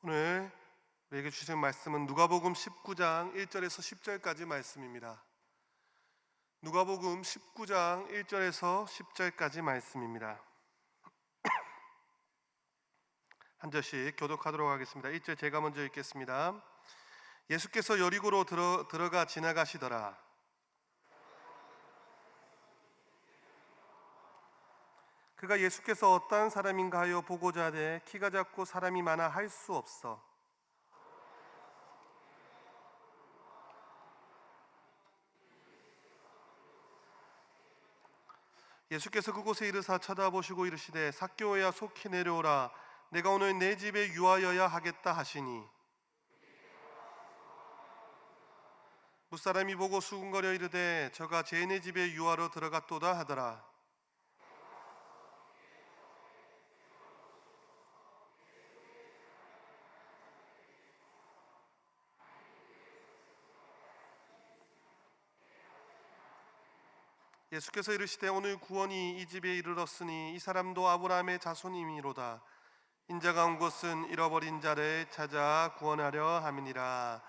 오늘 우리에게 주신 말씀은 누가복음 19장 1절에서 10절까지 말씀입니다. 누가복음 19장 1절에서 10절까지 말씀입니다. 한 절씩 교독하도록 하겠습니다. 1절 제가 먼저 읽겠습니다. 예수께서 여리고로 들어가 지나가시더라. 그가 예수께서 어떠한 사람인가 하여 보고자 하되 키가 작고 사람이 많아 할 수 없어 예수께서 그곳에 이르사 쳐다보시고 이르시되 삭개오야 속히 내려오라 내가 오늘 내 집에 유하여야 하겠다 하시니 무사람이 보고 수군거려 이르되 저가 제 집에 유하러 들어갔도다 하더라. 예수께서 이르시되 오늘 구원이 이 집에 이르렀으니 이 사람도 아브라함의 자손이미로다. 인자가 온 것은 잃어버린 자를 찾아 구원하려 함이니라.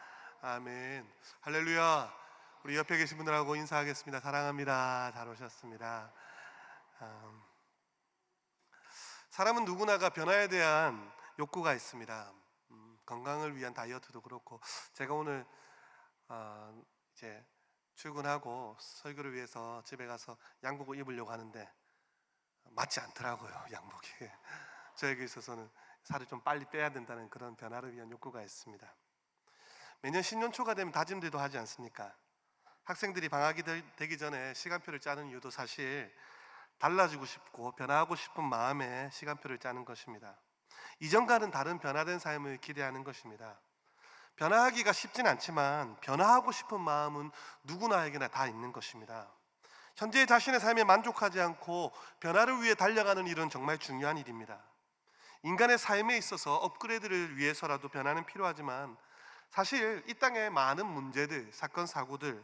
아멘. 할렐루야. 우리 옆에 계신 분들하고 인사하겠습니다. 사랑합니다. 잘 오셨습니다. 사람은 누구나가 변화에 대한 욕구가 있습니다. 건강을 위한 다이어트도 그렇고 제가 오늘 이제 출근하고 설교를 위해서 집에 가서 양복을 입으려고 하는데 맞지 않더라고요. 양복이 저에게 있어서는 살을 좀 빨리 빼야 된다는 그런 변화를 위한 욕구가 있습니다. 매년 신년초가 되면 다짐들도 하지 않습니까? 학생들이 방학이 되기 전에 시간표를 짜는 이유도 사실 달라지고 싶고 변화하고 싶은 마음에 시간표를 짜는 것입니다. 이전과는 다른 변화된 삶을 기대하는 것입니다. 변화하기가 쉽진 않지만 변화하고 싶은 마음은 누구나에게나 다 있는 것입니다. 현재 자신의 삶에 만족하지 않고 변화를 위해 달려가는 일은 정말 중요한 일입니다. 인간의 삶에 있어서 업그레이드를 위해서라도 변화는 필요하지만 사실 이 땅의 많은 문제들, 사건, 사고들,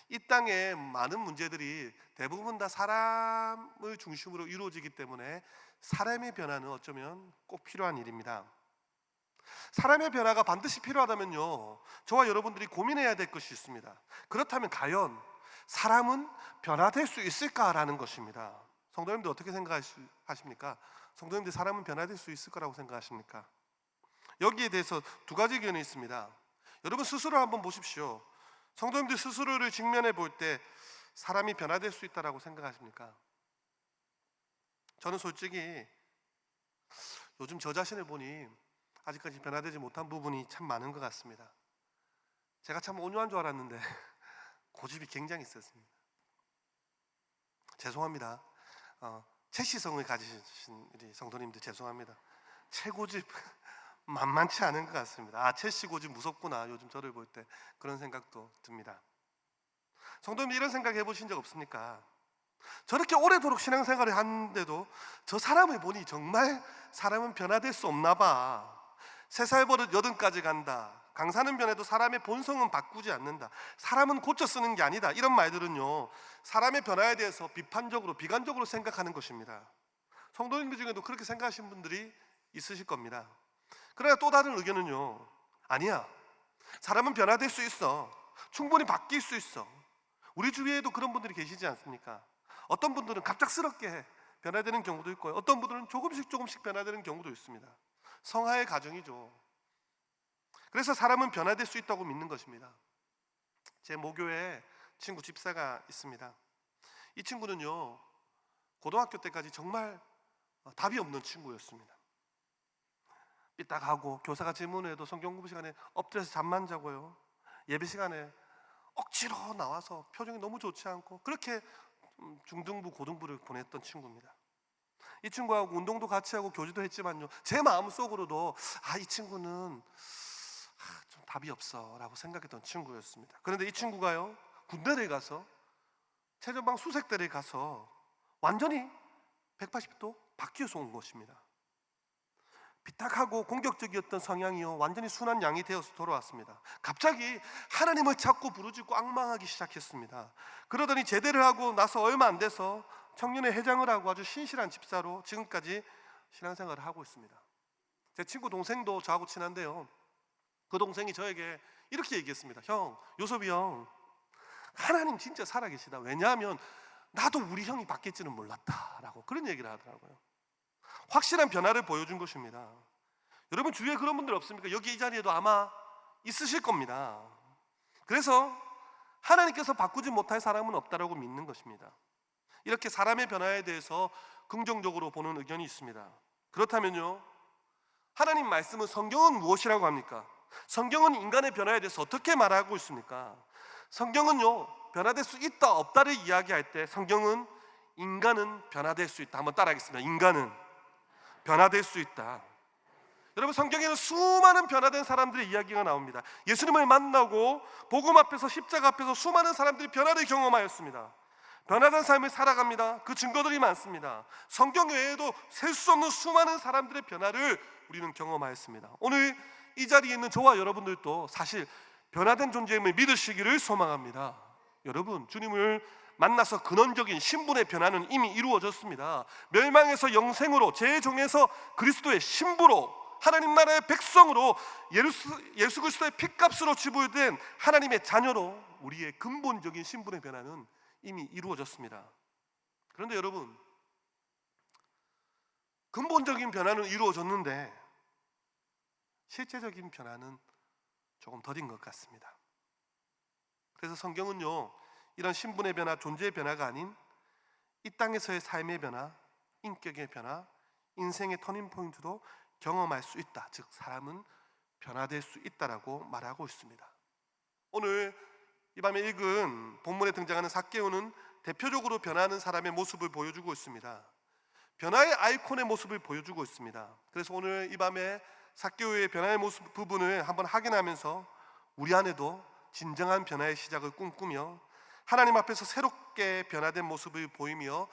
이 땅의 많은 문제들이 대부분 다 사람을 중심으로 이루어지기 때문에 사람의 변화는 어쩌면 꼭 필요한 일입니다. 사람의 변화가 반드시 필요하다면요, 저와 여러분들이 고민해야 될 것이 있습니다. 그렇다면 과연 사람은 변화될 수 있을까라는 것입니다. 성도님들 어떻게 생각하십니까? 성도님들 사람은 변화될 수 있을 거라고 생각하십니까? 여기에 대해서 두 가지 의견이 있습니다. 여러분 스스로 한번 보십시오. 성도님들 스스로를 직면해 볼 때 사람이 변화될 수 있다라고 생각하십니까? 저는 솔직히 요즘 저 자신을 보니 아직까지 변화되지 못한 부분이 참 많은 것 같습니다. 제가 참 온유한 줄 알았는데 고집이 굉장히 있었습니다. 죄송합니다. 채시성을 가지신 우리 성도님들 죄송합니다. 채고집 만만치 않은 것 같습니다. 채씨 고집 무섭구나. 요즘 저를 볼 때 그런 생각도 듭니다. 성도님들 이런 생각 해보신 적 없습니까? 저렇게 오래도록 신앙생활을 하는데도 저 사람을 보니 정말 사람은 변화될 수 없나 봐. 3살 버릇 80까지 간다. 강사는 변해도 사람의 본성은 바꾸지 않는다. 사람은 고쳐 쓰는 게 아니다. 이런 말들은요, 사람의 변화에 대해서 비판적으로, 비관적으로 생각하는 것입니다. 성도님들 중에도 그렇게 생각하시는 분들이 있으실 겁니다. 그러나 또 다른 의견은요, 아니야, 사람은 변화될 수 있어. 충분히 바뀔 수 있어. 우리 주위에도 그런 분들이 계시지 않습니까? 어떤 분들은 갑작스럽게 변화되는 경우도 있고 어떤 분들은 조금씩 변화되는 경우도 있습니다. 성화의 과정이죠. 그래서 사람은 변화될 수 있다고 믿는 것입니다. 제 모교에 친구 집사가 있습니다. 이 친구는요, 고등학교 때까지 정말 답이 없는 친구였습니다. 삐딱하고 교사가 질문해도 성경 공부 시간에 엎드려서 잠만 자고요, 예배 시간에 억지로 나와서 표정이 너무 좋지 않고 그렇게 중등부 고등부를 보냈던 친구입니다. 이 친구하고 운동도 같이 하고 교제도 했지만요, 제 마음속으로도 이 친구는 좀 답이 없어 라고 생각했던 친구였습니다. 그런데 이 친구가요, 군대를 가서 최전방 수색대를 가서 완전히 180도 바뀌어서 온 것입니다. 비탁하고 공격적이었던 성향이요, 완전히 순한 양이 되어서 돌아왔습니다. 갑자기 하나님을 찾고 부르짖고 앙망하기 시작했습니다. 그러더니 제대를 하고 나서 얼마 안 돼서 청년회 회장을 하고 아주 신실한 집사로 지금까지 신앙생활을 하고 있습니다. 제 친구 동생도 저하고 친한데요, 그 동생이 저에게 이렇게 얘기했습니다. 형, 요섭이 형, 하나님 진짜 살아계시다. 왜냐하면 나도 우리 형이 바뀔지는 몰랐다라고 그런 얘기를 하더라고요. 확실한 변화를 보여준 것입니다. 여러분 주위에 그런 분들 없습니까? 여기 이 자리에도 아마 있으실 겁니다. 그래서 하나님께서 바꾸지 못할 사람은 없다라고 믿는 것입니다. 이렇게 사람의 변화에 대해서 긍정적으로 보는 의견이 있습니다. 그렇다면요, 하나님 말씀은, 성경은 무엇이라고 합니까? 성경은 인간의 변화에 대해서 어떻게 말하고 있습니까? 성경은요, 변화될 수 있다 없다를 이야기할 때 성경은 인간은 변화될 수 있다. 한번 따라하겠습니다. 인간은 변화될 수 있다. 여러분, 성경에는 수많은 변화된 사람들의 이야기가 나옵니다. 예수님을 만나고 복음 앞에서, 십자가 앞에서 수많은 사람들이 변화를 경험하였습니다. 변화된 삶을 살아갑니다. 그 증거들이 많습니다. 성경 외에도 셀 수 없는 수많은 사람들의 변화를 우리는 경험하였습니다. 오늘 이 자리에 있는 저와 여러분들도 사실 변화된 존재임을 믿으시기를 소망합니다. 여러분, 주님을 만나서 근원적인 신분의 변화는 이미 이루어졌습니다. 멸망에서 영생으로, 재종에서 그리스도의 신부로, 하나님 나라의 백성으로, 예수 그리스도의 핏값으로 지불된 하나님의 자녀로 우리의 근본적인 신분의 변화는 이미 이루어졌습니다. 그런데 여러분, 근본적인 변화는 이루어졌는데 실제적인 변화는 조금 더딘 것 같습니다. 그래서 성경은요, 이런 신분의 변화, 존재의 변화가 아닌 이 땅에서의 삶의 변화, 인격의 변화, 인생의 터닝포인트도 경험할 수 있다. 즉 사람은 변화될 수 있다라고 말하고 있습니다. 오늘 이 밤에 읽은 본문에 등장하는 삭개오는 대표적으로 변하는 사람의 모습을 보여주고 있습니다. 변화의 아이콘의 모습을 보여주고 있습니다. 그래서 오늘 이 밤에 삭개오의 변화의 모습 부분을 한번 확인하면서 우리 안에도 진정한 변화의 시작을 꿈꾸며 하나님 앞에서 새롭게 변화된 모습을 보이며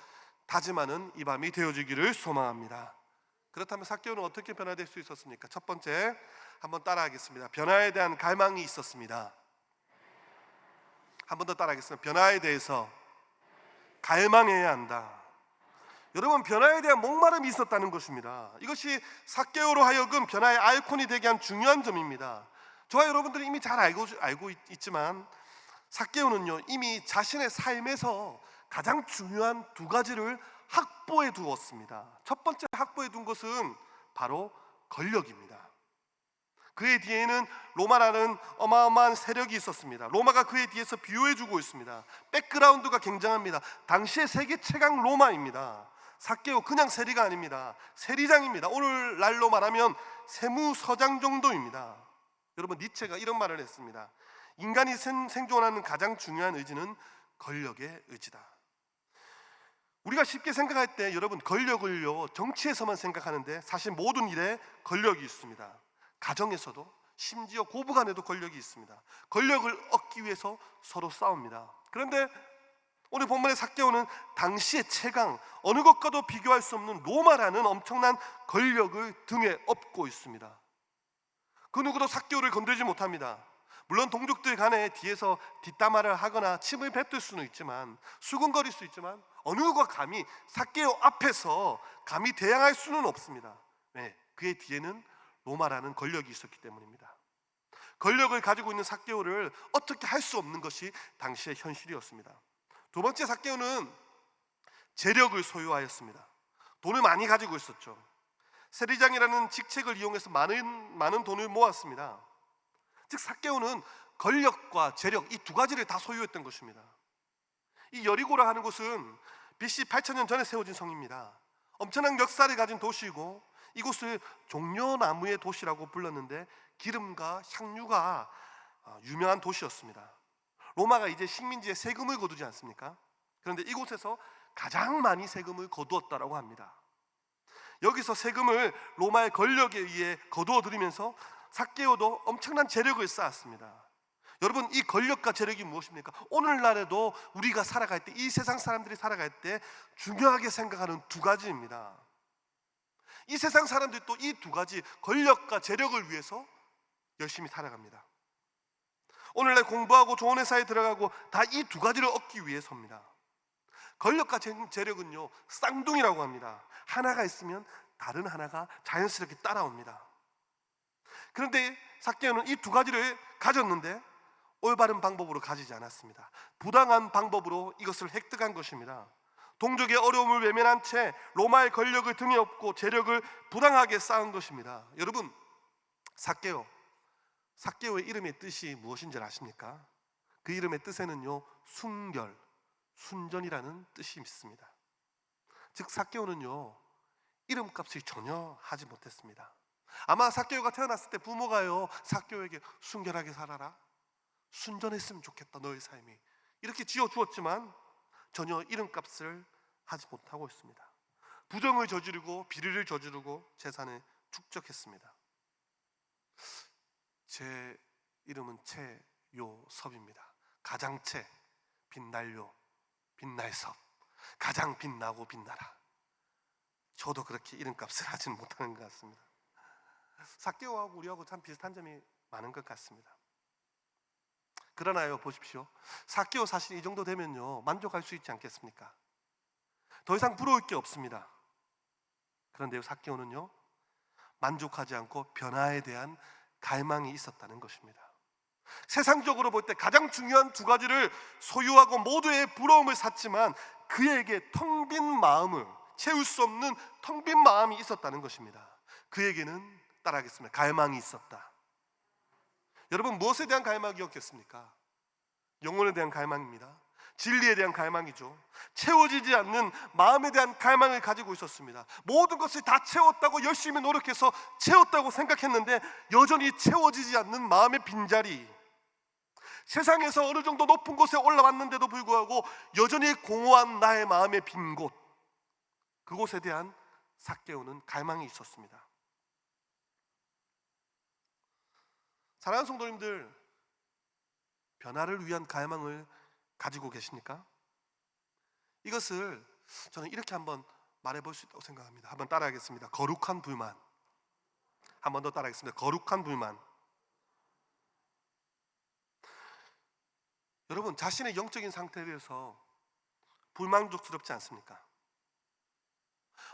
다짐하는 이 밤이 되어지기를 소망합니다. 그렇다면 삭개오는 어떻게 변화될 수 있었습니까? 첫 번째, 한번 따라하겠습니다. 변화에 대한 갈망이 있었습니다. 한 번 더 따라하겠습니다. 변화에 대해서 갈망해야 한다. 여러분, 변화에 대한 목마름이 있었다는 것입니다. 이것이 삭개오로 하여금 변화의 아이콘이 되게 한 중요한 점입니다. 저와 여러분들이 이미 잘 알고 있지만 삭개오는요, 이미 자신의 삶에서 가장 중요한 두 가지를 확보해 두었습니다. 첫 번째 확보해 둔 것은 바로 권력입니다. 그의 뒤에는 로마라는 어마어마한 세력이 있었습니다. 로마가 그의 뒤에서 비호해 주고 있습니다. 백그라운드가 굉장합니다. 당시의 세계 최강 로마입니다. 삭개오 그냥 세리가 아닙니다. 세리장입니다. 오늘날로 말하면 세무서장 정도입니다. 여러분, 니체가 이런 말을 했습니다. 인간이 생존하는 가장 중요한 의지는 권력의 의지다. 우리가 쉽게 생각할 때 여러분, 권력을요 정치에서만 생각하는데 사실 모든 일에 권력이 있습니다. 가정에서도, 심지어 고부간에도 권력이 있습니다. 권력을 얻기 위해서 서로 싸웁니다. 그런데 오늘 본문의 삭개오는 당시의 최강, 어느 것과도 비교할 수 없는 로마라는 엄청난 권력을 등에 업고 있습니다. 그 누구도 삭개오를 건들지 못합니다. 물론 동족들 간에 뒤에서 뒷담화를 하거나 침을 뱉을 수는 있지만, 수군거릴 수 있지만 어느 누가 감히 삭개오 앞에서 감히 대항할 수는 없습니다. 네, 그의 뒤에는 로마라는 권력이 있었기 때문입니다. 권력을 가지고 있는 삭개오를 어떻게 할 수 없는 것이 당시의 현실이었습니다. 두 번째, 삭개오는 재력을 소유하였습니다. 돈을 많이 가지고 있었죠. 세리장이라는 직책을 이용해서 많은 돈을 모았습니다. 즉 삭개오는 권력과 재력, 이 두 가지를 다 소유했던 것입니다. 이 여리고라 하는 곳은 BC 8,000년 전에 세워진 성입니다. 엄청난 역사를 가진 도시이고 이곳을 종려나무의 도시라고 불렀는데 기름과 향유가 유명한 도시였습니다. 로마가 이제 식민지에 세금을 거두지 않습니까? 그런데 이곳에서 가장 많이 세금을 거두었다라고 합니다. 여기서 세금을 로마의 권력에 의해 거두어 들이면서 삭개오도 엄청난 재력을 쌓았습니다. 여러분, 이 권력과 재력이 무엇입니까? 오늘날에도 우리가 살아갈 때, 이 세상 사람들이 살아갈 때 중요하게 생각하는 두 가지입니다. 이 세상 사람들도 이 두 가지, 권력과 재력을 위해서 열심히 살아갑니다. 오늘날 공부하고 좋은 회사에 들어가고 다 이 두 가지를 얻기 위해서입니다. 권력과 재력은요 쌍둥이라고 합니다. 하나가 있으면 다른 하나가 자연스럽게 따라옵니다. 그런데 삭개오는 이 두 가지를 가졌는데 올바른 방법으로 가지지 않았습니다. 부당한 방법으로 이것을 획득한 것입니다. 동족의 어려움을 외면한 채 로마의 권력을 등에 업고 재력을 부당하게 쌓은 것입니다. 여러분, 삭개오의 이름의 뜻이 무엇인지 아십니까? 그 이름의 뜻에는요, 순결, 순전이라는 뜻이 있습니다. 즉 삭개오는요, 이름값을 전혀 하지 못했습니다. 아마 삭개오가 태어났을 때 부모가요, 삭개오에게 순결하게 살아라, 순전했으면 좋겠다 너의 삶이, 이렇게 지어주었지만 전혀 이름값을 하지 못하고 있습니다. 부정을 저지르고 비리를 저지르고 재산을 축적했습니다. 제 이름은 최요섭입니다. 가장채, 빛날요, 빛날섭, 가장 빛나고 빛나라. 저도 그렇게 이름값을 하지는 못하는 것 같습니다. 삭개오하고 우리하고 참 비슷한 점이 많은 것 같습니다. 그러나요, 보십시오. 삭개오 사실 이 정도 되면요, 만족할 수 있지 않겠습니까? 더 이상 부러울 게 없습니다. 그런데요, 삭개오는요, 만족하지 않고 변화에 대한 갈망이 있었다는 것입니다. 세상적으로 볼 때 가장 중요한 두 가지를 소유하고 모두의 부러움을 샀지만 그에게 텅 빈 마음을 채울 수 없는 텅 빈 마음이 있었다는 것입니다. 그에게는 따라하겠습니다. 갈망이 있었다. 여러분, 무엇에 대한 갈망이었겠습니까? 영혼에 대한 갈망입니다. 진리에 대한 갈망이죠. 채워지지 않는 마음에 대한 갈망을 가지고 있었습니다. 모든 것을 다 채웠다고 열심히 노력해서 채웠다고 생각했는데 여전히 채워지지 않는 마음의 빈자리, 세상에서 어느 정도 높은 곳에 올라왔는데도 불구하고 여전히 공허한 나의 마음의 빈 곳, 그곳에 대한 삭개오는 갈망이 있었습니다. 사랑하는 성도님들, 변화를 위한 갈망을 가지고 계십니까? 이것을 저는 이렇게 한번 말해볼 수 있다고 생각합니다. 한번 따라하겠습니다. 거룩한 불만. 한 번 더 따라하겠습니다. 거룩한 불만. 여러분, 자신의 영적인 상태에 대해서 불만족스럽지 않습니까?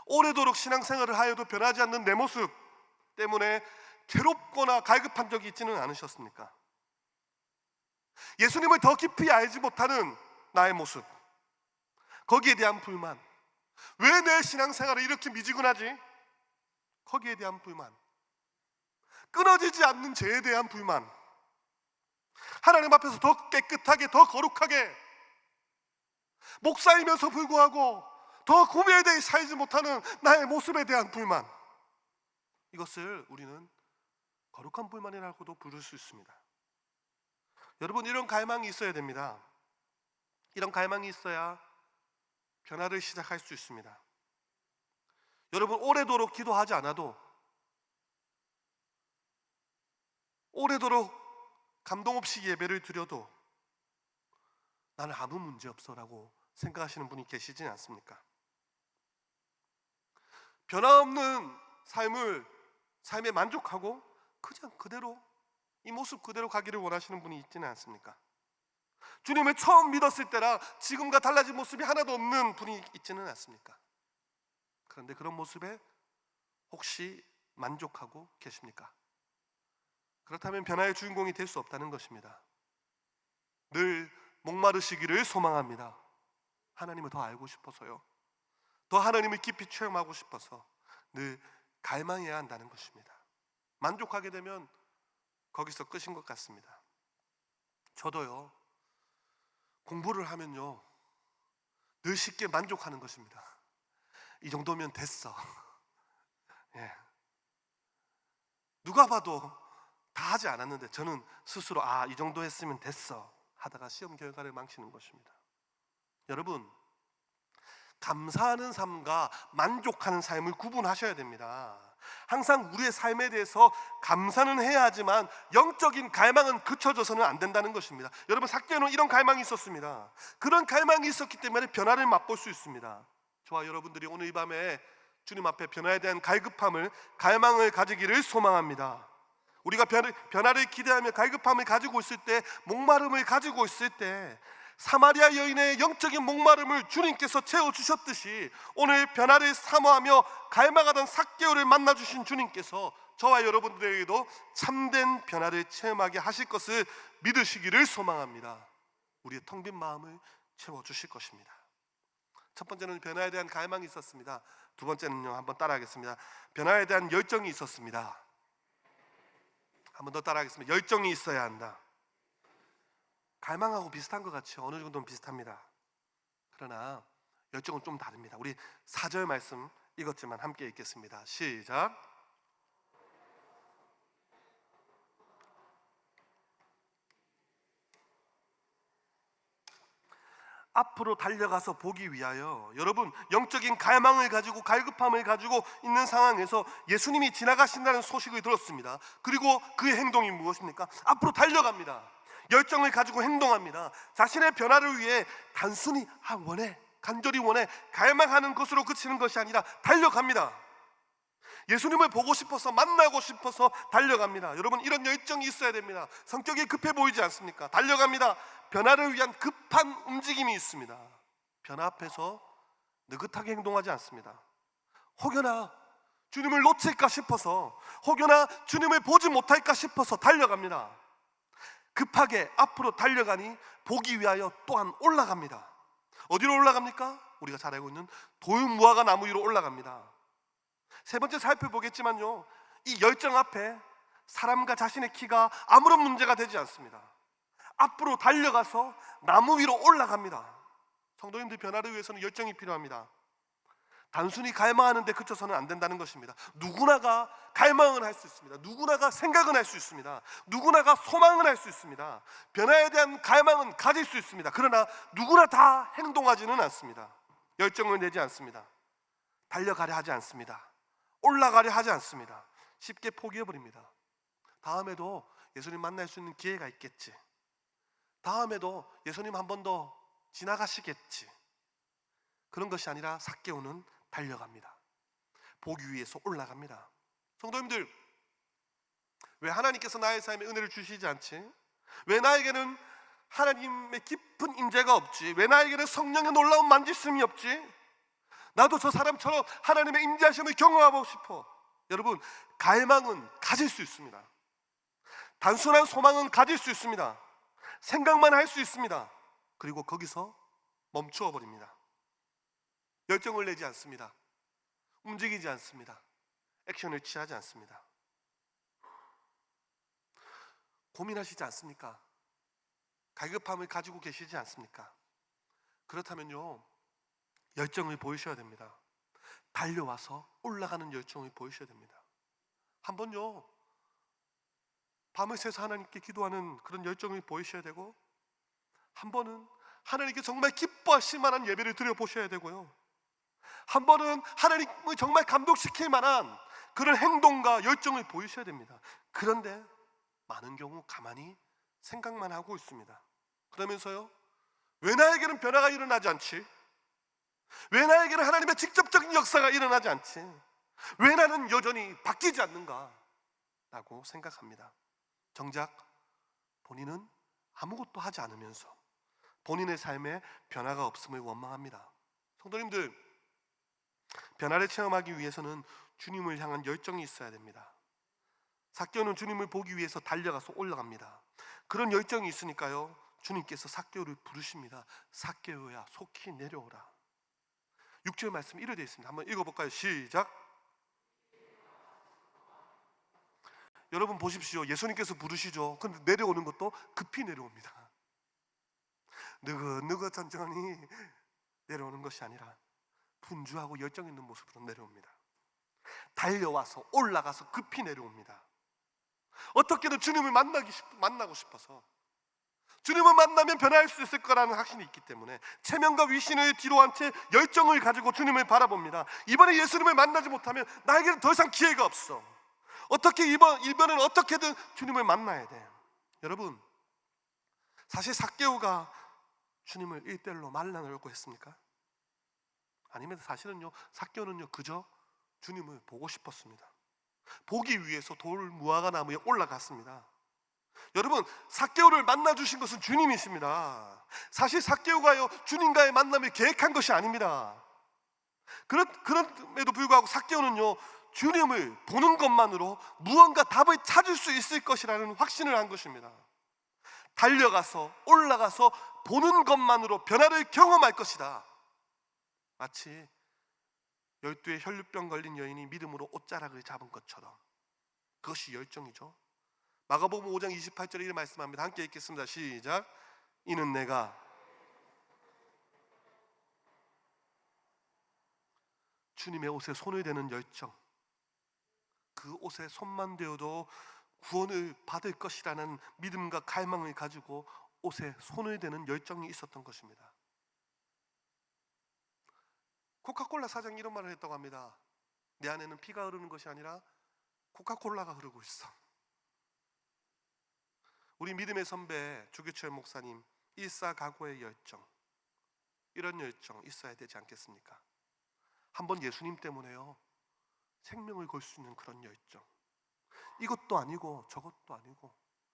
오래도록 신앙생활을 하여도 변하지 않는 내 모습 때문에 괴롭거나 갈급한 적이 있지는 않으셨습니까? 예수님을 더 깊이 알지 못하는 나의 모습, 거기에 대한 불만, 왜 내 신앙생활이 이렇게 미지근하지? 거기에 대한 불만, 끊어지지 않는 죄에 대한 불만, 하나님 앞에서 더 깨끗하게, 더 거룩하게 목사이면서 불구하고 더 구별되게 살지 못하는 나의 모습에 대한 불만, 이것을 우리는 거룩한 불만이라고도 부를 수 있습니다. 여러분, 이런 갈망이 있어야 됩니다. 이런 갈망이 있어야 변화를 시작할 수 있습니다. 여러분, 오래도록 기도하지 않아도, 오래도록 감동 없이 예배를 드려도 나는 아무 문제 없어라고 생각하시는 분이 계시지 않습니까? 변화없는 삶에 만족하고 그냥 그대로, 이 모습 그대로 가기를 원하시는 분이 있지는 않습니까? 주님을 처음 믿었을 때랑 지금과 달라진 모습이 하나도 없는 분이 있지는 않습니까? 그런데 그런 모습에 혹시 만족하고 계십니까? 그렇다면 변화의 주인공이 될 수 없다는 것입니다. 늘 목마르시기를 소망합니다. 하나님을 더 알고 싶어서요, 더 하나님을 깊이 체험하고 싶어서 늘 갈망해야 한다는 것입니다. 만족하게 되면 거기서 끝인 것 같습니다. 저도요, 공부를 하면요 늘 쉽게 만족하는 것입니다. 이 정도면 됐어. 예. 누가 봐도 다 하지 않았는데 저는 스스로 이 정도 했으면 됐어 하다가 시험 결과를 망치는 것입니다. 여러분, 감사하는 삶과 만족하는 삶을 구분하셔야 됩니다. 항상 우리의 삶에 대해서 감사는 해야 하지만 영적인 갈망은 그쳐져서는 안 된다는 것입니다. 여러분, 삭개오는 이런 갈망이 있었습니다. 그런 갈망이 있었기 때문에 변화를 맛볼 수 있습니다. 저와 여러분들이 오늘 이 밤에 주님 앞에 변화에 대한 갈망을 가지기를 소망합니다. 우리가 변화를 기대하며 갈급함을 가지고 있을 때, 목마름을 가지고 있을 때, 사마리아 여인의 영적인 목마름을 주님께서 채워주셨듯이 오늘 변화를 사모하며 갈망하던 삭개오를 만나주신 주님께서 저와 여러분들에게도 참된 변화를 체험하게 하실 것을 믿으시기를 소망합니다. 우리의 텅 빈 마음을 채워주실 것입니다. 첫 번째는 변화에 대한 갈망이 있었습니다. 두 번째는요, 한번 따라하겠습니다. 변화에 대한 열정이 있었습니다. 한번 더 따라하겠습니다. 열정이 있어야 한다. 갈망하고 비슷한 것 같죠? 어느 정도는 비슷합니다. 그러나 열정은 좀 다릅니다. 우리 4절 말씀 읽었지만 함께 읽겠습니다. 시작. 앞으로 달려가서 보기 위하여. 여러분, 영적인 갈망을 가지고 갈급함을 가지고 있는 상황에서 예수님이 지나가신다는 소식을 들었습니다. 그리고 그의 행동이 무엇입니까? 앞으로 달려갑니다. 열정을 가지고 행동합니다. 자신의 변화를 위해 단순히 원해, 간절히 원해, 갈망하는 것으로 그치는 것이 아니라 달려갑니다. 예수님을 보고 싶어서, 만나고 싶어서 달려갑니다. 여러분, 이런 열정이 있어야 됩니다. 성격이 급해 보이지 않습니까? 달려갑니다. 변화를 위한 급한 움직임이 있습니다. 변화 앞에서 느긋하게 행동하지 않습니다. 혹여나 주님을 놓칠까 싶어서, 혹여나 주님을 보지 못할까 싶어서 달려갑니다. 급하게 앞으로 달려가니 보기 위하여 또한 올라갑니다. 어디로 올라갑니까? 우리가 잘 알고 있는 돌무화과 나무 위로 올라갑니다. 세 번째 살펴보겠지만요, 이 열정 앞에 사람과 자신의 키가 아무런 문제가 되지 않습니다. 앞으로 달려가서 나무 위로 올라갑니다. 성도님들, 변화를 위해서는 열정이 필요합니다. 단순히 갈망하는 데 그쳐서는 안 된다는 것입니다. 누구나가 갈망을 할 수 있습니다. 누구나가 생각은 할 수 있습니다. 누구나가 소망은 할 수 있습니다. 변화에 대한 갈망은 가질 수 있습니다. 그러나 누구나 다 행동하지는 않습니다. 열정을 내지 않습니다. 달려가려 하지 않습니다. 올라가려 하지 않습니다. 쉽게 포기해버립니다. 다음에도 예수님 만날 수 있는 기회가 있겠지. 다음에도 예수님 한 번 더 지나가시겠지. 그런 것이 아니라 삭개오는 달려갑니다. 보기 위해서 올라갑니다. 성도님들, 왜 하나님께서 나의 삶에 은혜를 주시지 않지? 왜 나에게는 하나님의 깊은 임재가 없지? 왜 나에게는 성령의 놀라운 만지심이 없지? 나도 저 사람처럼 하나님의 임재하심을 경험하고 싶어. 여러분, 갈망은 가질 수 있습니다. 단순한 소망은 가질 수 있습니다. 생각만 할 수 있습니다. 그리고 거기서 멈추어 버립니다. 열정을 내지 않습니다. 움직이지 않습니다. 액션을 취하지 않습니다. 고민하시지 않습니까? 갈급함을 가지고 계시지 않습니까? 그렇다면요, 열정을 보이셔야 됩니다. 달려와서 올라가는 열정을 보이셔야 됩니다. 한번요, 밤을 새서 하나님께 기도하는 그런 열정을 보이셔야 되고, 한 번은 하나님께 정말 기뻐하실 만한 예배를 드려보셔야 되고요, 한 번은 하나님을 정말 감동시킬 만한 그런 행동과 열정을 보이셔야 됩니다. 그런데 많은 경우 가만히 생각만 하고 있습니다. 그러면서요, 왜 나에게는 변화가 일어나지 않지? 왜 나에게는 하나님의 직접적인 역사가 일어나지 않지? 왜 나는 여전히 바뀌지 않는가? 라고 생각합니다. 정작 본인은 아무것도 하지 않으면서 본인의 삶에 변화가 없음을 원망합니다. 성도님들, 변화를 체험하기 위해서는 주님을 향한 열정이 있어야 됩니다. 삭개오는 주님을 보기 위해서 달려가서 올라갑니다. 그런 열정이 있으니까요, 주님께서 삭개오를 부르십니다. 삭개오야, 속히 내려오라. 6절 말씀 이렇게 되어 있습니다. 한번 읽어볼까요? 시작. 여러분 보십시오. 예수님께서 부르시죠. 근데 내려오는 것도 급히 내려옵니다. 느긋느긋 천천히 내려오는 것이 아니라 분주하고 열정 있는 모습으로 내려옵니다. 달려와서 올라가서 급히 내려옵니다. 어떻게든 주님을 만나고 싶어서, 주님을 만나면 변화할 수 있을 거라는 확신이 있기 때문에 체면과 위신을 뒤로 한 채 열정을 가지고 주님을 바라봅니다. 이번에 예수님을 만나지 못하면 나에게는 더 이상 기회가 없어. 어떻게 이번에는 어떻게든 주님을 만나야 돼. 여러분, 사실 삭개오가 주님을 1대1로 만나려고 했습니까? 아니면 사실은요, 삭개오는요 그저 주님을 보고 싶었습니다. 보기 위해서 돌무화과 나무에 올라갔습니다. 여러분, 삭개오를 만나 주신 것은 주님이십니다. 사실 삭개오가요, 주님과의 만남을 계획한 것이 아닙니다. 그럼에도 불구하고 삭개오는요, 주님을 보는 것만으로 무언가 답을 찾을 수 있을 것이라는 확신을 한 것입니다. 달려가서 올라가서 보는 것만으로 변화를 경험할 것이다. 마치 12의 혈루병 걸린 여인이 믿음으로 옷자락을 잡은 것처럼 그것이 열정이죠. 마가복음 5장 28절에 이렇게 말씀합니다. 함께 읽겠습니다. 시작. 이는 내가 주님의 옷에 손을 대는 열정, 그 옷에 손만 대어도 구원을 받을 것이라는 믿음과 갈망을 가지고 옷에 손을 대는 열정이 있었던 것입니다. 코카콜라 사장이 이런 말을 했다고 합니다. 내 안에는 피가 흐르는 것이 아니라 코카콜라가 흐르고 있어. 우리 믿음의 선배 주기철 목사님, 일사각오의 열정, 이런 열정 있어야 되지 않겠습니까? 한번 예수님 때문에요 생명을 걸 수 있는 그런 열정, 이것도 아니고 저것도 아니고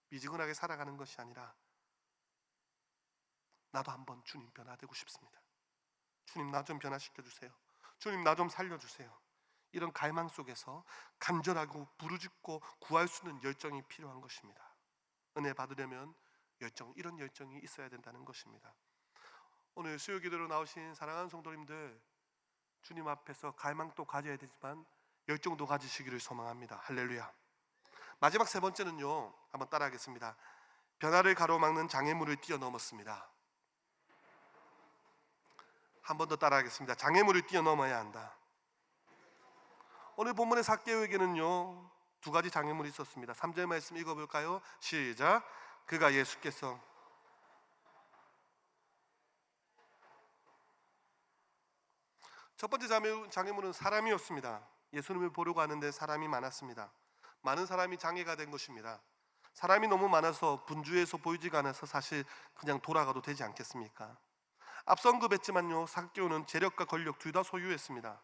미지근하게 살아가는 것이 아니라 나도 한번 주님 변화되고 싶습니다. 주님 나 좀 변화시켜 주세요. 주님 나 좀 살려주세요. 이런 갈망 속에서 간절하고 부르짖고 구할 수 있는 열정이 필요한 것입니다. 은혜 받으려면 열정, 이런 열정이 있어야 된다는 것입니다. 오늘 수요 기도로 나오신 사랑하는 성도님들, 주님 앞에서 갈망도 가져야 되지만 열정도 가지시기를 소망합니다. 할렐루야. 마지막 세 번째는요, 한번 따라하겠습니다. 변화를 가로막는 장애물을 뛰어넘었습니다. 한 번 더 따라하겠습니다. 장애물을 뛰어넘어야 한다. 오늘 본문의 삭개오에게는요 두 가지 장애물이 있었습니다. 3절 말씀 읽어볼까요? 시작. 그가 예수께서 첫 번째 장애물은 사람이었습니다. 예수님을 보려고 하는데 사람이 많았습니다. 많은 사람이 장애가 된 것입니다. 사람이 너무 많아서 분주해서 보이지가 않아서 사실 그냥 돌아가도 되지 않겠습니까? 앞서 언급했지만요, 삭개오는 재력과 권력 둘 다 소유했습니다.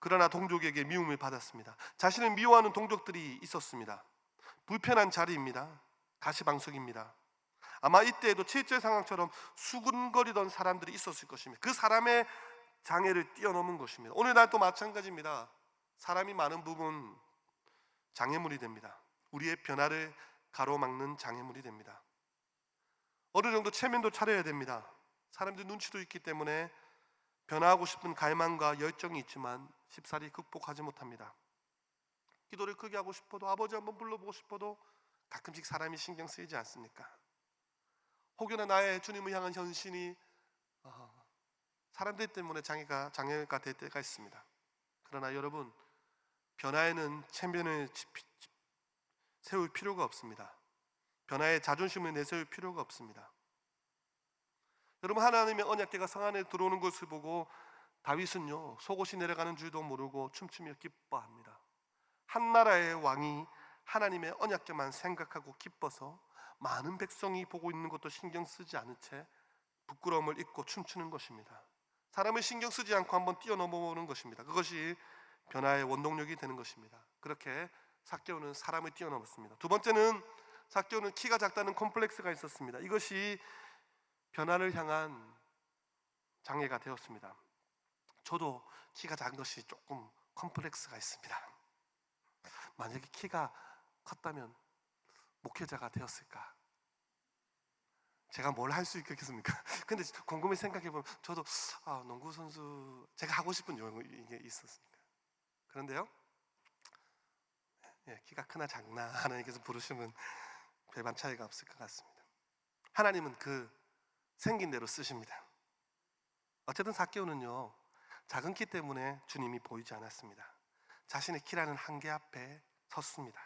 그러나 동족에게 미움을 받았습니다. 자신을 미워하는 동족들이 있었습니다. 불편한 자리입니다. 가시방석입니다. 아마 이때에도 7절 상황처럼 수군거리던 사람들이 있었을 것입니다. 그 사람의 장애를 뛰어넘은 것입니다. 오늘날도 마찬가지입니다. 사람이 많은 부분 장애물이 됩니다. 우리의 변화를 가로막는 장애물이 됩니다. 어느 정도 체면도 차려야 됩니다. 사람들 눈치도 있기 때문에 변화하고 싶은 갈망과 열정이 있지만 쉽사리 극복하지 못합니다. 기도를 크게 하고 싶어도, 아버지 한번 불러보고 싶어도 가끔씩 사람이 신경 쓰이지 않습니까? 혹여나 나의 주님을 향한 현신이 사람들 때문에 장애가 될 때가 있습니다. 그러나 여러분, 변화에는 체면을 세울 필요가 없습니다. 변화에 자존심을 내세울 필요가 없습니다. 여러분, 하나님의 언약궤가 성 안에 들어오는 것을 보고 다윗은요 속옷이 내려가는 줄도 모르고 춤추며 기뻐합니다. 한 나라의 왕이 하나님의 언약궤만 생각하고 기뻐서 많은 백성이 보고 있는 것도 신경 쓰지 않은 채 부끄러움을 잊고 춤추는 것입니다. 사람을 신경 쓰지 않고 한번 뛰어넘어보는 것입니다. 그것이 변화의 원동력이 되는 것입니다. 그렇게 삭개오는 사람을 뛰어넘었습니다. 두 번째는 삭개오는 키가 작다는 콤플렉스가 있었습니다. 이것이 변화를 향한 장애가 되었습니다. 저도 키가 작은 것이 조금 콤플렉스가 있습니다. 만약에 키가 컸다면 목회자가 되었을까? 제가 뭘 할 수 있겠습니까? 근데 곰곰이 생각해보면 저도 농구 선수, 제가 하고 싶은 이게 있었으니까. 그런데요, 키가 크나 작나 하나님께서 부르시면 별반 차이가 없을 것 같습니다. 하나님은 그 생긴 대로 쓰십니다. 어쨌든 삭개오는요 작은 키 때문에 주님이 보이지 않았습니다. 자신의 키라는 한계 앞에 섰습니다.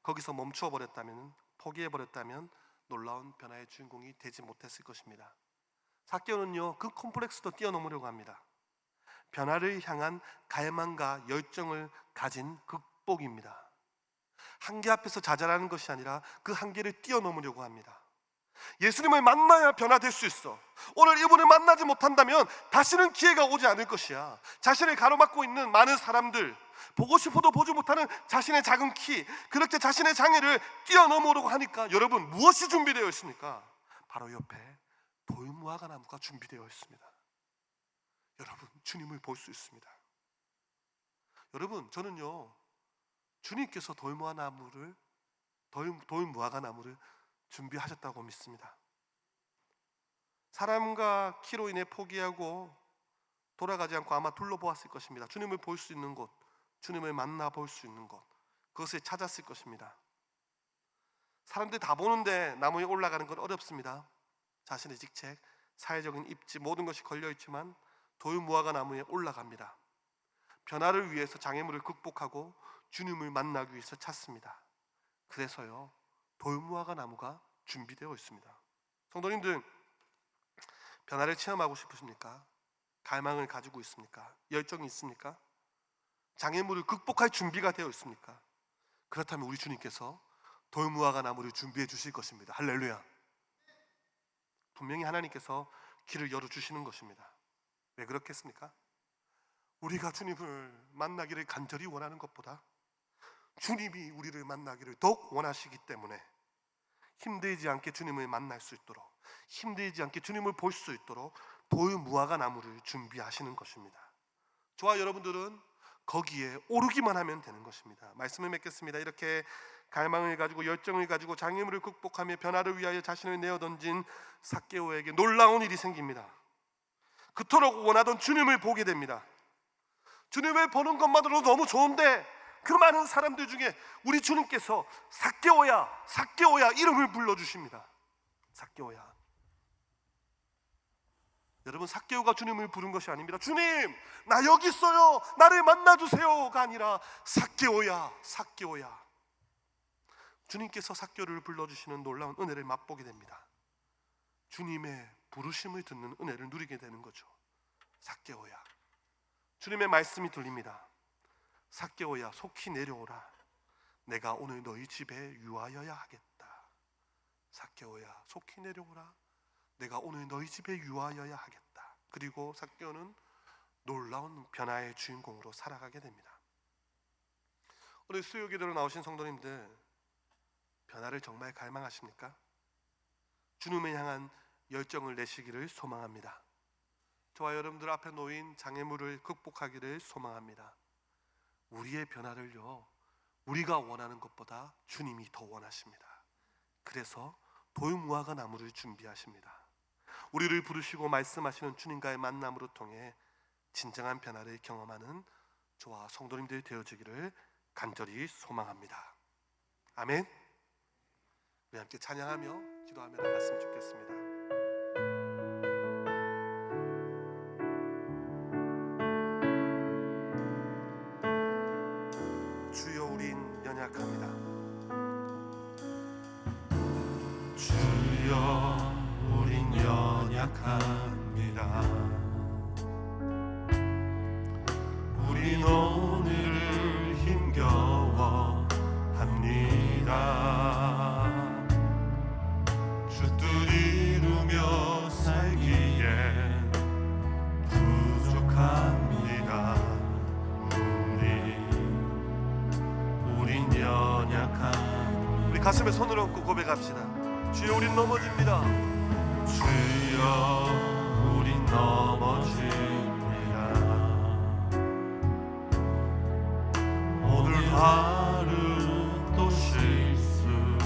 거기서 멈추어 버렸다면, 포기해 버렸다면 놀라운 변화의 주인공이 되지 못했을 것입니다. 삭개오는요 그 콤플렉스도 뛰어넘으려고 합니다. 변화를 향한 갈망과 열정을 가진 극복입니다. 한계 앞에서 좌절하는 것이 아니라 그 한계를 뛰어넘으려고 합니다. 예수님을 만나야 변화될 수 있어. 오늘 이분을 만나지 못한다면 다시는 기회가 오지 않을 것이야. 자신을 가로막고 있는 많은 사람들, 보고 싶어도 보지 못하는 자신의 작은 키, 그렇게 자신의 장애를 뛰어넘으려고 하니까 여러분, 무엇이 준비되어 있습니까? 바로 옆에 돌무화과 나무가 준비되어 있습니다. 여러분, 주님을 볼 수 있습니다. 여러분, 저는요 주님께서 돌무화과 나무를 준비하셨다고 믿습니다. 사람과 키로 인해 포기하고 돌아가지 않고 아마 둘러보았을 것입니다. 주님을 볼 수 있는 곳, 주님을 만나볼 수 있는 곳, 그것을 찾았을 것입니다. 사람들이 다 보는데 나무에 올라가는 건 어렵습니다. 자신의 직책, 사회적인 입지, 모든 것이 걸려있지만 돌무화과 나무에 올라갑니다. 변화를 위해서 장애물을 극복하고 주님을 만나기 위해서 찾습니다. 그래서요 돌무화과 나무가 준비되어 있습니다. 성도님들, 변화를 체험하고 싶으십니까? 갈망을 가지고 있습니까? 열정이 있습니까? 장애물을 극복할 준비가 되어 있습니까? 그렇다면 우리 주님께서 돌무화과 나무를 준비해 주실 것입니다. 할렐루야. 분명히 하나님께서 길을 열어주시는 것입니다. 왜 그렇겠습니까? 우리가 주님을 만나기를 간절히 원하는 것보다 주님이 우리를 만나기를 더욱 원하시기 때문에 힘들지 않게 주님을 만날 수 있도록, 힘들지 않게 주님을 볼 수 있도록 돌무화과 나무를 준비하시는 것입니다. 저와 여러분들은 거기에 오르기만 하면 되는 것입니다. 말씀을 맺겠습니다. 이렇게 갈망을 가지고 열정을 가지고 장애물을 극복하며 변화를 위하여 자신을 내어던진 삭개오에게 놀라운 일이 생깁니다. 그토록 원하던 주님을 보게 됩니다. 주님을 보는 것만으로도 너무 좋은데 그 많은 사람들 중에 우리 주님께서 삭개오야, 삭개오야 이름을 불러주십니다. 삭개오야. 여러분, 삭개오가 주님을 부른 것이 아닙니다. 주님, 나 여기 있어요, 나를 만나주세요가 아니라 삭개오야, 삭개오야. 주님께서 삭개오를 불러주시는 놀라운 은혜를 맛보게 됩니다. 주님의 부르심을 듣는 은혜를 누리게 되는 거죠. 삭개오야. 주님의 말씀이 들립니다. 삭개오야, 속히 내려오라. 내가 오늘 너희 집에 유하여야 하겠다. 삭개오야, 속히 내려오라. 내가 오늘 너희 집에 유하여야 하겠다. 그리고 삭개오는 놀라운 변화의 주인공으로 살아가게 됩니다. 오늘 수요기도로 나오신 성도님들, 변화를 정말 갈망하십니까? 주님을 향한 열정을 내시기를 소망합니다. 저와 여러분들 앞에 놓인 장애물을 극복하기를 소망합니다. 우리의 변화를요 우리가 원하는 것보다 주님이 더 원하십니다. 그래서 돌무화과 나무를 준비하십니다. 우리를 부르시고 말씀하시는 주님과의 만남으로 통해 진정한 변화를 경험하는 저와 성도님들이 되어지기를 간절히 소망합니다. 아멘. 우리 함께 찬양하며 기도하며 나갔으면 좋겠습니다. 주여, 우린 연약합니다. 주여, 우린 연약합니다. 우린 오늘 힘겨워 합니다. 주 뜻 이루며 살기에 부족합니다. 우린 연약한. 우리 가슴에 손을 얹고 고백합시다. 주여, 우린 넘어집니다. 주여, 우린 넘어집니다. 오늘 하루 또 실수합니다.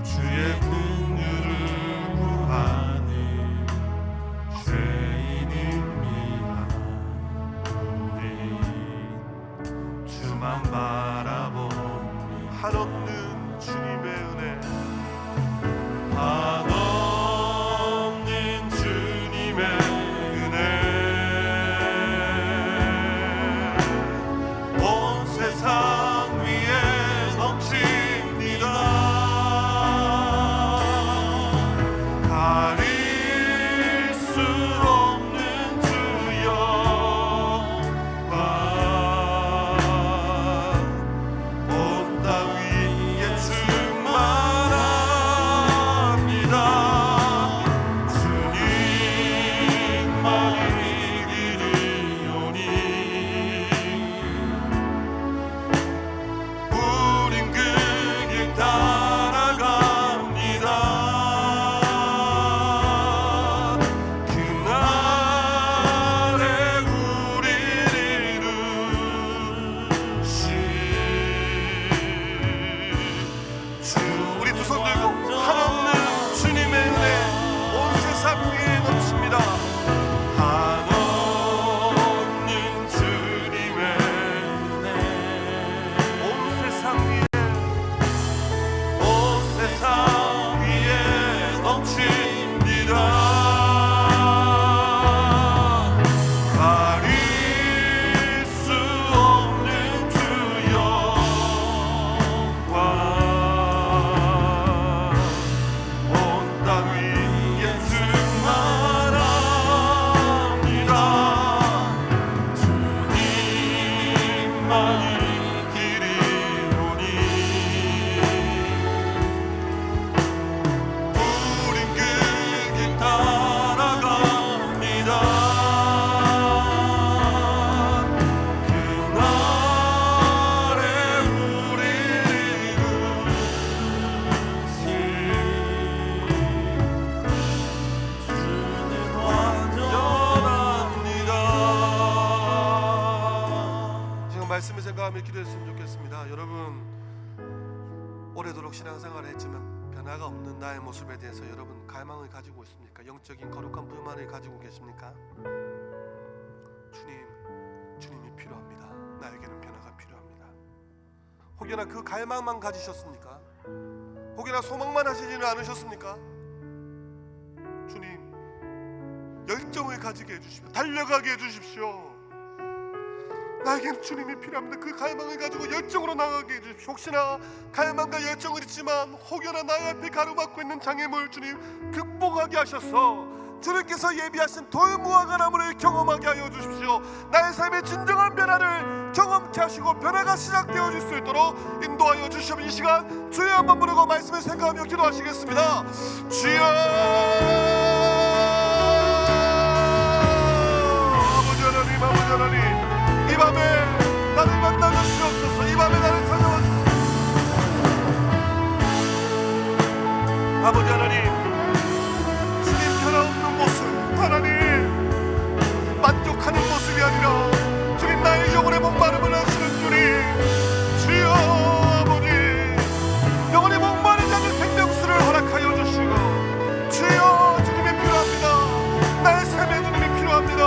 주의 긍휼을 구하는 죄인입니다. 우린 주만 바라봅니다. 한없는 주님의 은혜, 한없는 주님의 은혜, 온 세상 위에 넘칩니다. 가릴 수 없는 주여와 온 땅 위에 충만한 길이오니 우린 그 길 따라갑니다. 그날에 우리를 이루실 주는 완전합니다. 지금 말씀을 생각하며 기도했으면 좋겠습니다. 여러분, 오래도록 신앙생활을 했지만 변화가 없는 나의 모습에 대해서 여러분 갈망을 가지고 있습니까? 영적인 거룩한 불만을 가지고 계십니까? 주님이 필요합니다. 나에게는 변화가 필요합니다. 혹여나 그 갈망만 가지셨습니까? 혹여나 소망만 하시지는 않으셨습니까? 주님, 열정을 가지게 해주십시오. 달려가게 해주십시오. 나에게는 주님이 필요합니다. 그 갈망을 가지고 열정으로 나가게 해주십시오. 혹시나 갈망과 열정을 있지만 혹여나 나의 앞에 가로막고 있는 장애물 주님 극복하게 하셔서 주님께서 예비하신 돌무화과 나무를 경험하게 하여 주십시오. 나의 삶의 진정한 변화를 경험케 하시고 변화가 시작되어질 수 있도록 인도하여 주시옵소서. 이 시간 주여 한번 부르고 말씀을 생각하며 기도하시겠습니다. 주여, 아버지 하나님, 아버지 하나님, 이 밤에 나를 만나 주시옵소서. 이 밤에 나를 찾아와 주옵소서. 아버지 하나님, 주님 변화없는 모습, 하나님 만족하는 모습이 아니라 주님 나의 영혼의 목마름을 하시는 주님, 주여 아버지 영혼의 목마른 자는 생명수를 허락하여 주시고 주여 주님이 필요합니다. 나의 삶에 주님이 필요합니다.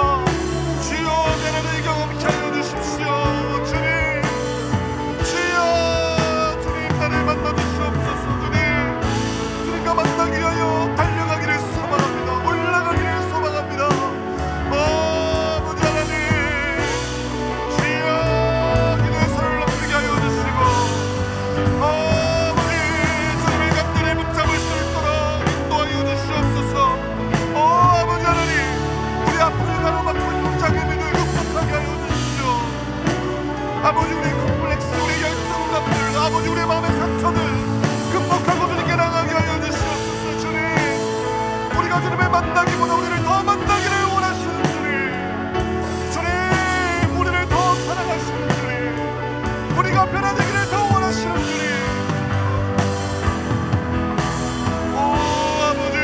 주여 내 나를 경험케 하여 주십시오. 주님, 주여 주님 나를 만나 주시옵소서. 주님, 주님과 만나기 위하여 달려가기를 소망합니다. 올라가기를 소망합니다. 아버지 하나님, 주여 기도의 손을 넘기게 하여 주시고 아버지 주님의 감들에 붙잡을 수 있도록 인도하여 주시옵소서. 아버지 하나님, 우리 앞을 가로막고 있는 장애물을 극복하게 하여 주십시오. 아버지 우리 콤플렉스, 우리 열정감들, 아버지 우리 마음의 상처들 극복하고 주님께 나가게 하여 주시옵소서. 주님, 우리가 주님을 만나기보다 우리를 더 만나기를 원하시는 주님, 주님 우리를 더 사랑하시는 주님, 우리가 변화되기를 더 원하시는 주님, 오 아버지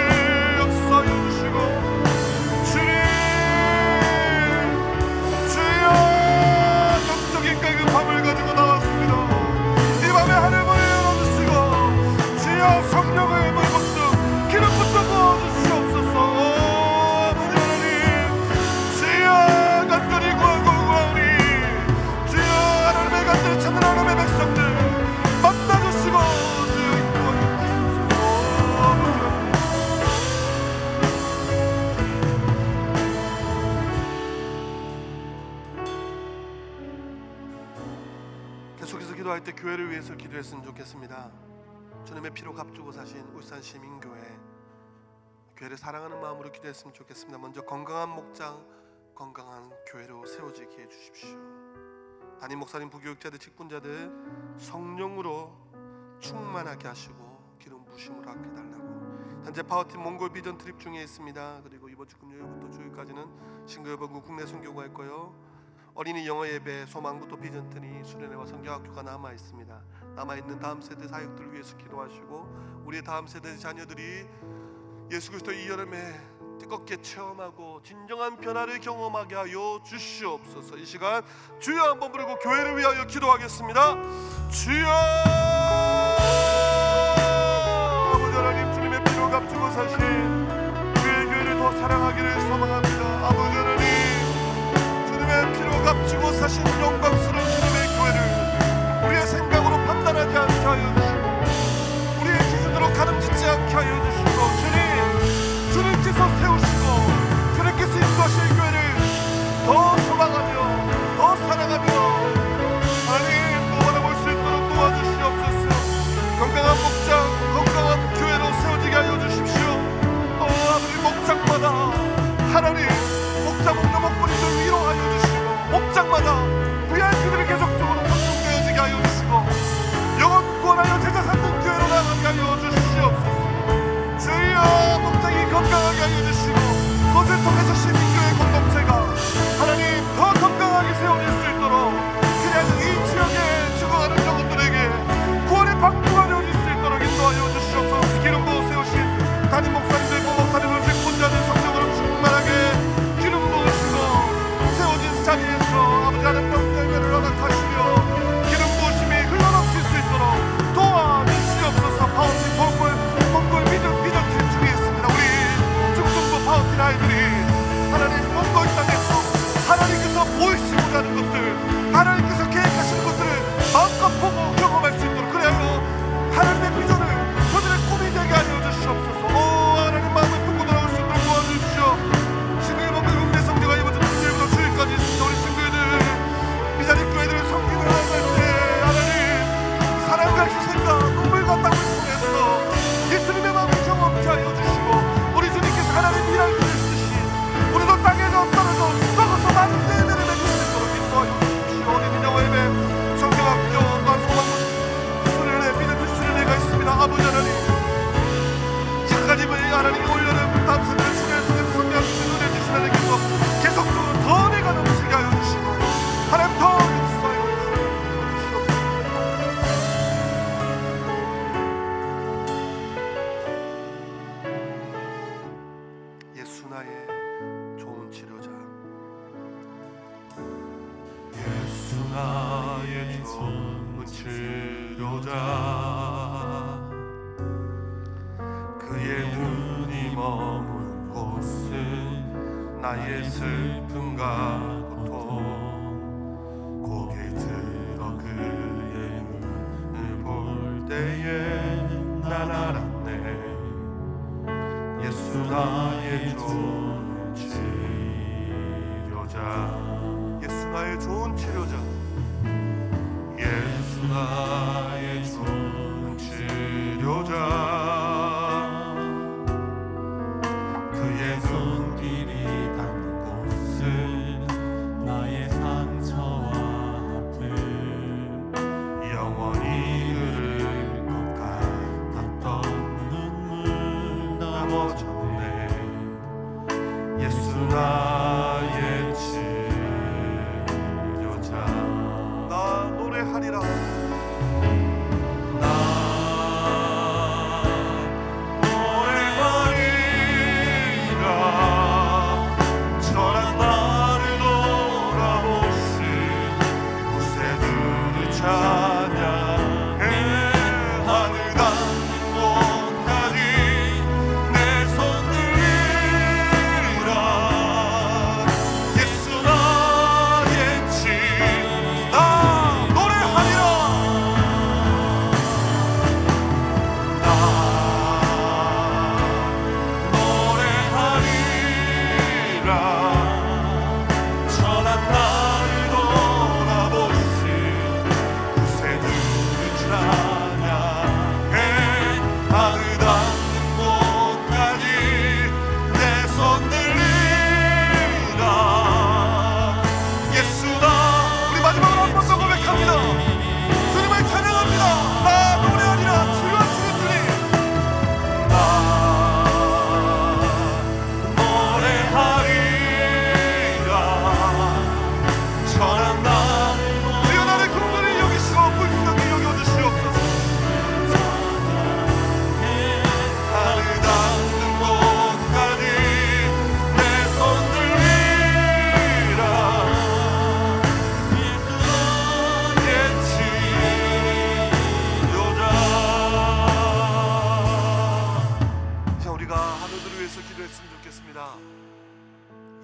역사하여 주시고 주님, 주여 영적인 갈급함을 가지고 나왔습니다. 이 밤에 하늘을 열어주시고 주여 성령을 물붓듯 기름부터 부어주시옵소서. 아버지 하나님, 주여 간절히 구하고 구하오니 주여 하나님의 간절히 찾는 하나님의 백성들 만나주시고 주여 인도하여 주시옵소서. 아버지 하나님, 계속해서 기도할 때 교회를 위해서 기도했으면 좋겠습니다. 주님의 피로 값주고 사신 울산 시민교회, 교회를 사랑하는 마음으로 기도했으면 좋겠습니다. 먼저 건강한 목장, 건강한 교회로 세워지게 해주십시오. 담임 목사님, 부교육자들, 직분자들 성령으로 충만하게 하시고 기름 부심으로 하게 달라고. 현재 파워팀 몽골 비전 트립 중에 있습니다. 그리고 이번 주 금요일부터 주일까지는 싱가포르 국내 선교가 있고요. 어린이 영어 예배, 소망부터 비전트니 수련회와 성경학교가 남아 있습니다. 남아 있는 다음 세대 사역들을 위해서 기도하시고 우리의 다음 세대 자녀들이 예수 그리스도의 이 여름에 뜨겁게 체험하고 진정한 변화를 경험하게 하여 주시옵소서. 이 시간 주여 한번 부르고 교회를 위하여 기도하겠습니다. 주여, 아버지 하나님, 주님의 피로 값주고 사신 주의 교회를 더 사랑하기를 소망합니다. 아버지 하나님, 주님의 피로 값주고 사신 영광스러운 주님의 교회를 우리의 생각으로 판단하지 않게 하여 주시고 우리의 기준으로 가름짓지 않게 하여 주시고 주님께서 세우시고 주님께서 인도하실 교회를 더 소망하며 더 사랑하며 하나님 동안에 볼 수 있도록 도와주시옵소서. 건강한 목장, 건강한 교회로 세워지게 하여 주십시오. 아버지 목장마다 하나님 목자 목자 목부리들 위로하여 주시고 목장마다 VIP들을 계속적으로 우리를 통해서 시민교회 공동체가 하나님 더 건강하게 세워질 수 있도록 그냥 이 지역에 죽어가는 영혼들에게 구원의 방주가 되어질 수 있도록 인도하여 주시옵소서. 기름 부어 세우신 담임 목사님들, 부목사님을 직분자들 성령으로 충만하게 기름 부으시고 세워진 자리에서 아버지 아름다운 열매를 허락하시며 기름 부으심이 흘러넘칠 수 있도록 도와주시옵소서. 파운틴 몽골 비전팀 중에 있습니다. 우리 중동부 파운틴 아이들이 하나님 몽골 땅에서 하나님께서 보이시고자 하는 것들, 하나님께서 계획하시는 것들을 마음껏 보고 경험할 수 있도록 그래요 하나님의 비전을 저들의 꿈이 되게 하여 주시옵소서. 하나님 마음을 품고 돌아올 수 있도록 도와주십시오. 신의 몽골 읍내 성교가 이번 주 토요일부터 주일까지 있습니다. 우리 친구들 미자리 교회들을 섬기며 나갈 때 하나님 사랑과 희생과 눈물과 땀을 통해서 예수님의 마음을 경험케 하여 주시고 우리 주님께서 하나님 일할 그릇 주신 우리도 땅에서 떨어져 썩어서 많은 예배를 맺을 수 있도록 인도하여 주십시오. 어린이 영어 예배 성경학교 또한 소망 수련회 비전팀 수련회가 있습니다. 아버지 하나님 작가님의 하나님이 올여름 다음 세대를 수련회 통해서 성경학교 은혜 주신 하나님께서 계속적으로 더 은혜가 넘치게 하여 주시고 하나님 더 역사하여 주시옵소서. 예수 나의 좋은 치료자, 예수 나의 좋은 치료자, 그의 눈이 머문 곳은 나의 슬픔과 고통, 고개 들어 그의 눈을 볼 때에 난 알았네. 예수 나의 좋은 치료자, 예수 나의 좋은 치료자, 예수 나의 좋은 치료자, 그의 손길이 닿는 곳은 나의 상처와 아픔, 영원히 흐를 것 같았던 눈물 다 멈췄네. 예수 나의 치료자, 나 노래하리라.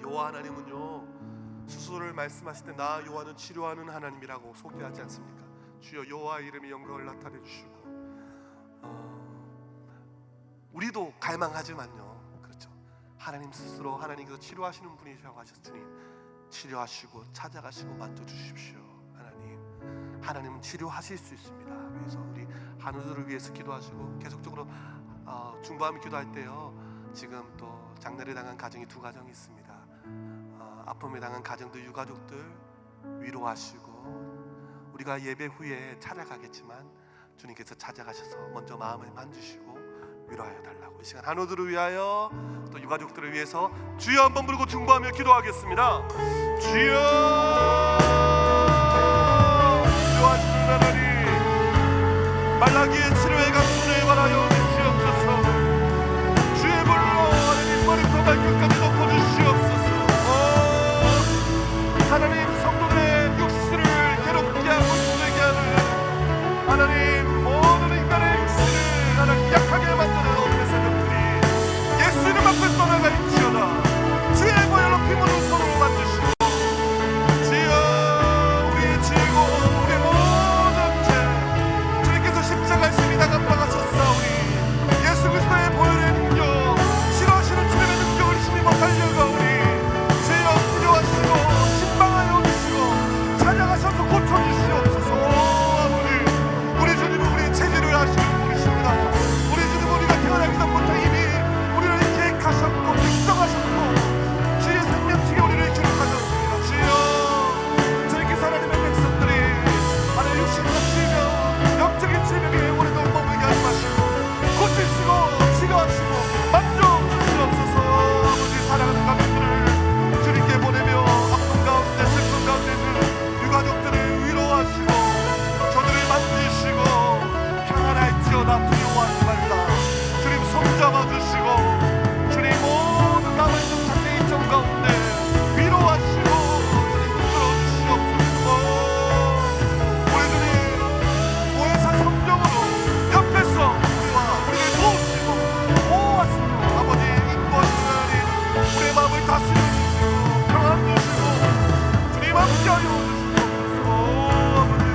여호와 하나님은요 스스로를 말씀하실 때 나 여호와는 치료하는 하나님이라고 소개하지 않습니까? 주여 여호와 이름의 영광을 나타내 주시고 우리도 갈망하지만요, 그렇죠? 하나님 스스로 하나님께서 치료하시는 분이시라고 하셨으니 치료하시고 찾아가시고 만져주십시오. 하나님은 치료하실 수 있습니다. 그래서 우리 한우들을 위해서 기도하시고 계속적으로 중보하며 기도할 때요, 지금 또 장례를 당한 가정이 2가정이 있습니다. 아픔에 당한 가정들, 유가족들 위로하시고 우리가 예배 후에 찾아가겠지만 주님께서 찾아가셔서 먼저 마음을 만지시고 위로하여 달라고, 이 시간 한우들을 위하여 또 유가족들을 위해서 주여 한번 부르고 중보하며 기도하겠습니다. 주여, 위로하시는 하나님, 말라기의 치료의 강수를 바라여 주시옵소서. 주의 불로 하나님 머리부터 발끝까지 덮어주시옵소서. 하나님, 성도들의 육신을 괴롭게 하고 힘들게 하는 하나님 모든 인간의 육신을 하나님 약하게 만드는 어둠의 세력들이 예수 이름 앞에 떠나갈지어다. 주의 보혈로 피부를 손으로 만드시고, 주여 우리 지고 우리 모든 죄 주님께서 십자가에 심히 갚아가셨사오니 예수 그리스도의 보혈의 능력, 싫어하시는 주님의 능력을 힘입어 달려가오니 주여 치료하시고 신방하여 주시고 찬양하셔서 고쳐주시옵소서. 아버지, 우리 주님은 우리의 체질을 아시는 분이십니다. 우리 주님은 우리가 태어나기 전부터 이미 우리를 계획하셨고 결정하셨고 주의 생명책에 우리를 기록하셨습니다. 주여, 저에게 하나님의 백성들이 하나님 육신과 질병, 영적인 질병에 오래도 머물게 하지 마시고 고치시고 치료하시고 만져주시옵소서. 아버지, 사랑하는 가족들을 주님께 보내며 아픔 가운데 슬픔 가운데 있는 유가족들을 위로하시고 저들을 만지시고 평안할지어다 두려워하지 말라. 주님 손잡아주시고 주님 모든 남아있는 장애인 정 가운데 위로하시고 주님 붙들어주시옵소서. 우리 주님 보혜사 성령으로 옆에서 우리를 도우시고 보호하시고 아버지 인도하시는 하나님, 우리의 마음을 다스려주시고 평안 주시고 주님 함께하여 주시옵소서. 아버지,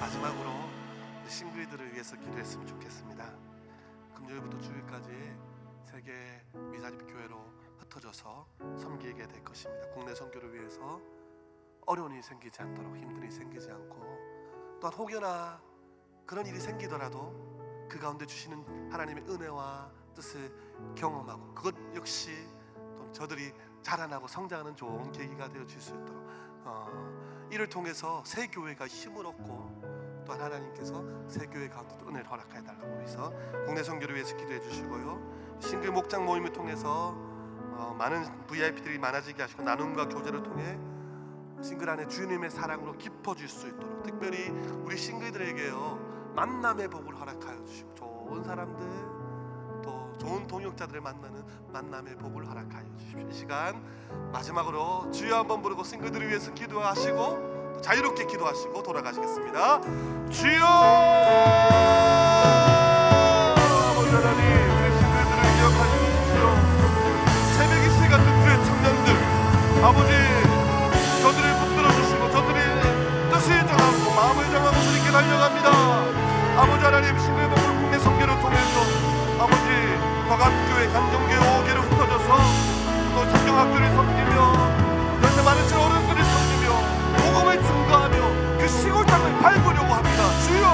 마지막으로 우리 싱글들을 위해서 기도했으면 좋겠습니다. 금요일부터 주일까지 세계 미사집 교회로 흩어져서 섬기게 될 것입니다. 국내 선교를 위해서 어려운 일이 생기지 않도록, 힘든 일이 생기지 않고, 또한 혹여나 그런 일이 생기더라도 그 가운데 주시는 하나님의 은혜와 뜻을 경험하고 그것 역시 또 저들이 자라나고 성장하는 좋은 계기가 되어질 수 있도록 이를 통해서 새 교회가 힘을 얻고 또한 하나님께서 새 교회 가운데 또 은혜를 허락해 달라고 해서 국내 선교를 위해서 기도해 주시고요. 싱글 목장 모임을 통해서 많은 VIP들이 많아지게 하시고 나눔과 교제를 통해 싱글 안에 주님의 사랑으로 깊어질 수 있도록, 특별히 우리 싱글들에게요 만남의 복을 허락하여 주시고 좋은 사람들 또 좋은 동역자들을 만나는 만남의 복을 허락하여 주십시오. 이 시간 마지막으로 주여 한번 부르고 싱글들을 위해서 기도하시고 또 자유롭게 기도하시고 돌아가시겠습니다. 주여, 아버지 하나님, 우리 싱글들을 기억하여 주십시오. 새벽 이슬 같은 주의 청년들, 아버지 저들을 붙들어 주시고 저들의 뜻을 정하고 마음을 정하고 주님께 달려갑니다. 아버지 하나님, 싱글복을 국내 선교를 통해서 아버지 더감교회, 감정교회 5개로 흩어져서 또 청정학교를 섬기며 열세 많은 제 어른들을 섬기며 복음을 증거하며 그 시골 땅을 밟으려고 합니다. 주여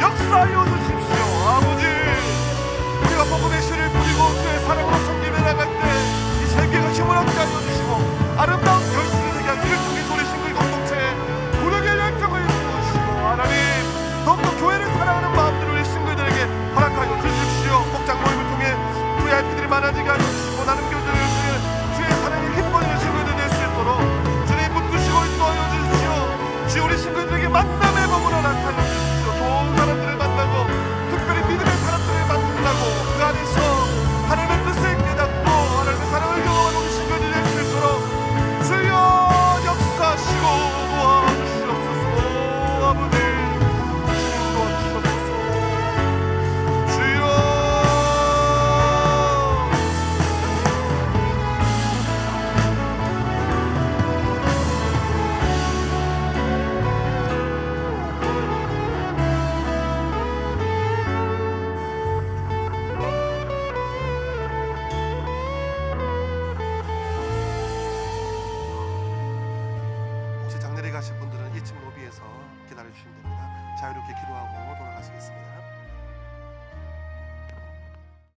역사하여 주십시오. 아버지, 우리가 복음의 씨를 뿌리고 주의 사랑으로 섬기며 나갈 때 이 세계가 힘을 얻게 하여 주시고 아름다운 결실을 내게 하는 이를 통해서 우리 싱글 공동체에 부르게 열정을 주시고 하나님 더욱더 교회를 사랑하는 마음들을 우리 싱글들에게 허락하여 주십시오. 목장 모임을 통해 VIP들이 많아지게 하여 주시고 나눔 교제를 통해 주의 사랑에 기뻐하는 싱글들 될 수 있도록 주님 붙드시고 인도하여 주십시오. 주여, 우리 싱글들에게 만남의 복을 허락하여 주십시오. 좋은 사람들을 만나고 특별히 믿음의 사람들을 만나고 그 안에서 하나님의 뜻을 깨닫고 하나님의 사랑을 경험하는 우리 싱글들이 될 수 있도록 주여 역사하시고 도와주시옵소서. 아버지 주님 도와주시옵소서. 주여, 혹시 장례를 가실 분들은 2층 로비에서 기다려주시면 됩니다. 자유롭게 기도하고 돌아가시겠습니다.